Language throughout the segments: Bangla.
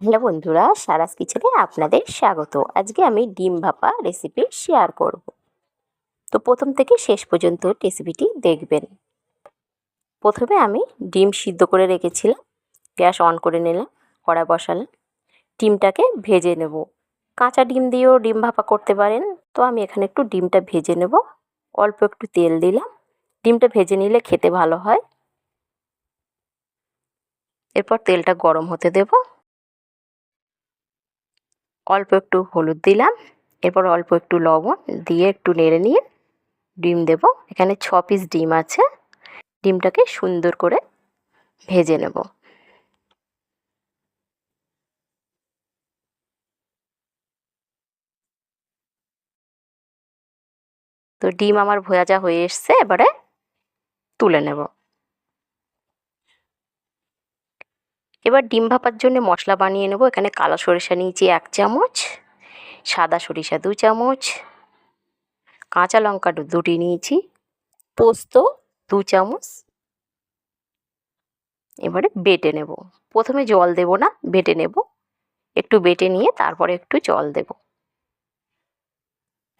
হ্যালো বন্ধুরা, সারাস কিচেনে আপনাদের স্বাগত। আজকে আমি ডিম ভাপা রেসিপি শেয়ার করব। তো প্রথম থেকে শেষ পর্যন্ত রেসিপিটি দেখবেন। প্রথমে আমি ডিম সিদ্ধ করে রেখেছিলাম, গ্যাস অন করে নিলাম, কড়াই বসালাম, ডিমটাকে ভেজে নেব। কাঁচা ডিম দিয়েও ডিম ভাপা করতে পারেন, তো আমি এখানে একটু ডিমটা ভেজে নেব। অল্প একটু তেল দিলাম, ডিমটা ভেজে নিলে খেতে ভালো হয়। এরপর তেলটা গরম হতে দেব, অল্প একটু হলুদ দিলাম, এরপর অল্প একটু লবণ দিয়ে একটু নেড়ে নিয়ে ডিম দেব। এখানে 6 পিস ডিম আছে, ডিমটাকে সুন্দর করে ভেজে নেব। তো ডিম আমার ভাজা হয়ে এসছে, এবারে তুলে নেব। এবার ডিম ভাপার জন্য মশলা বানিয়ে নেব। এখানে কালো সরিষা নিয়েছি 1 চামচ, সাদা সরিষা 2 চামচ, কাঁচা লঙ্কা দুটি নিয়েছি, পোস্ত 2 চামচ। এবারে বেটে নেব। প্রথমে জল দেব না, বেটে নেব। একটু বেটে নিয়ে তারপরে একটু জল দেব।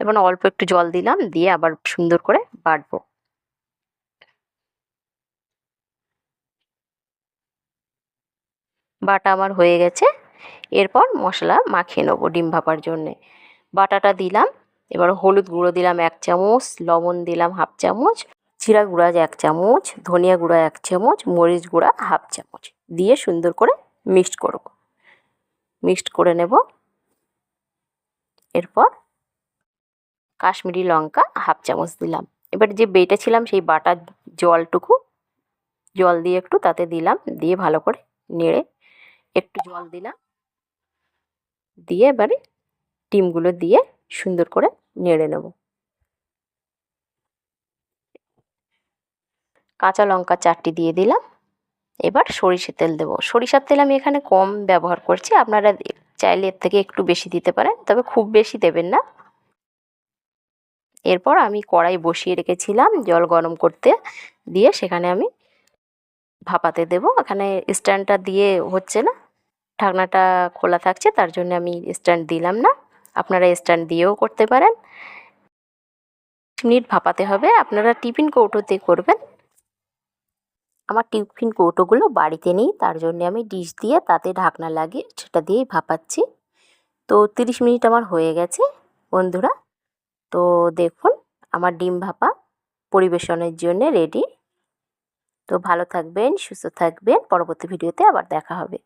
এবার অল্প একটু জল দিলাম, দিয়ে আবার সুন্দর করে বাটবো। বাটা আমার হয়ে গেছে। এরপর মশলা মাখিয়ে নেবো ডিম ভাপার জন্যে। বাটাটা দিলাম, এবার হলুদ গুঁড়ো দিলাম 1 চামচ, লবণ দিলাম 1/2 চামচ, জিরা গুঁড়া 1 চামচ, ধনিয়া গুঁড়া 1 চামচ, মরিচ গুঁড়া 1/2 চামচ দিয়ে সুন্দর করে মিক্সড করব। মিক্সড করে নেব। এরপর কাশ্মীরি লঙ্কা 1/2 চামচ দিলাম। এবার যে বেটেছিলাম সেই বাটার জল দিয়ে একটু তাতে দিলাম, দিয়ে ভালো করে নেড়ে একটু জল দিলাম, দিয়ে এবারে ডিমগুলো দিয়ে সুন্দর করে নেড়ে নেব। কাঁচা লঙ্কা 4টি দিয়ে দিলাম। এবার সরিষার তেল দেবো। সরিষার তেল আমি এখানে কম ব্যবহার করছি, আপনারা চাইলে এর থেকে একটু বেশি দিতে পারেন, তবে খুব বেশি দেবেন না। এরপর আমি কড়াই বসিয়ে রেখেছিলাম জল গরম করতে, দিয়ে সেখানে আমি ভাপাতে দেব। এখানে স্ট্যান্ডটা দিয়ে হচ্ছে না, ঢাকনাটা খোলা থাকছে, তার জন্য আমি স্ট্যান্ড দিলাম না। আপনারা স্ট্যান্ড দিয়েও করতে পারেন। 5 মিনিট ভাপাতে হবে। আপনারা টিফিন কৌটোতে করবেন। আমার টিফিন কৌটোগুলো বাড়িতে নেই, তার জন্য আমি ডিশ দিয়ে তাতে ঢাকনা লাগিয়ে সেটা দিয়েই ভাপাচ্ছি। তো 30 মিনিট আমার হয়ে গেছে বন্ধুরা। তো দেখুন আমার ডিম ভাপা পরিবেশনের জন্য রেডি। তো ভালো থাকবেন, সুস্থ থাকবেন। পরবর্তী ভিডিওতে আবার দেখা হবে।